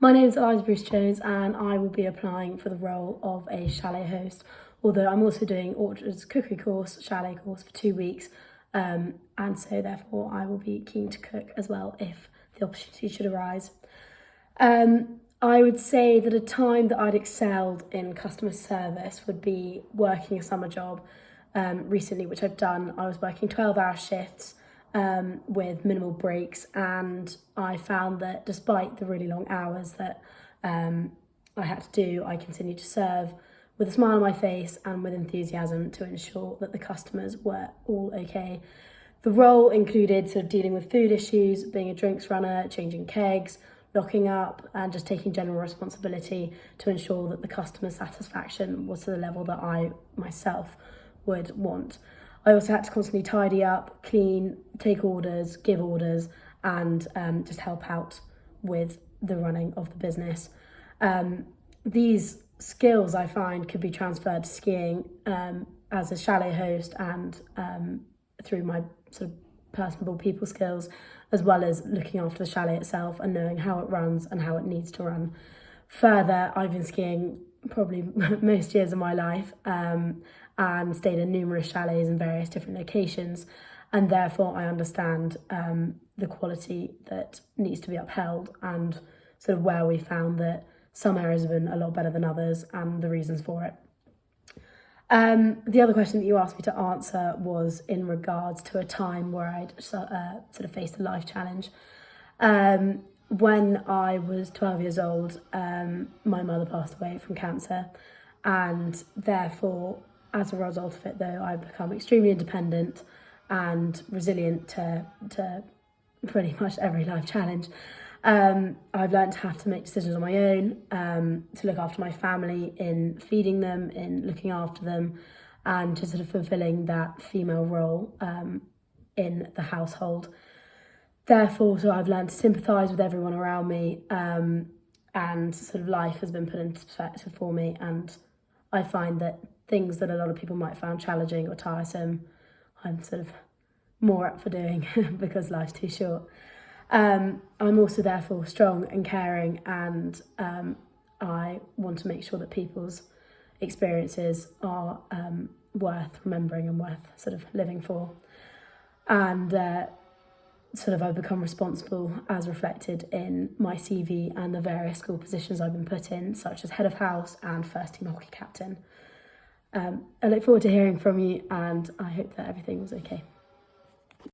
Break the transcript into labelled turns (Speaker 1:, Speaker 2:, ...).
Speaker 1: My name is Eliza Bruce-Jones and I will be applying for the role of a chalet host, although I'm also doing Orchard's cookery course, chalet course for 2 weeks, and so therefore I will be keen to cook as well if the opportunity should arise. I would say that a time that I'd excelled in customer service would be working a summer job recently, which I've done. I was working 12-hour shifts with minimal breaks, and I found that despite the really long hours that I had to do, I continued to serve with a smile on my face and with enthusiasm to ensure that the customers were all okay. The role included sort of dealing with food issues, being a drinks runner, changing kegs, locking up, and just taking general responsibility to ensure that the customer satisfaction was to the level that I myself would want. I also had to constantly tidy up, clean, take orders, give orders, and just help out with the running of the business. These skills I find could be transferred to skiing as a chalet host and through my sort of personable people skills, as well as looking after the chalet itself and knowing how it runs and how it needs to run. Further, I've been skiing probably most years of my life and stayed in numerous chalets in various different locations, and therefore I understand the quality that needs to be upheld and sort of where we found that some areas have been a lot better than others and the reasons for it. The other question that you asked me to answer was in regards to a time where I'd sort of faced a life challenge. When I was 12 years old, my mother passed away from cancer, and therefore, as a result of it, though, I've become extremely independent and resilient to pretty much every life challenge. I've learned to have to make decisions on my own, to look after my family in feeding them, in looking after them, and to sort of fulfilling that female role in the household. Therefore, so I've learned to sympathise with everyone around me, and sort of life has been put into perspective for me, and I find that things that a lot of people might find challenging or tiresome, I'm sort of more up for doing because life's too short. I'm also therefore strong and caring, and I want to make sure that people's experiences are worth remembering and worth sort of living for. And sort of I've become responsible as reflected in my CV and the various school positions I've been put in, such as head of house and first team hockey captain. I look forward to hearing from you, and I hope that everything was okay.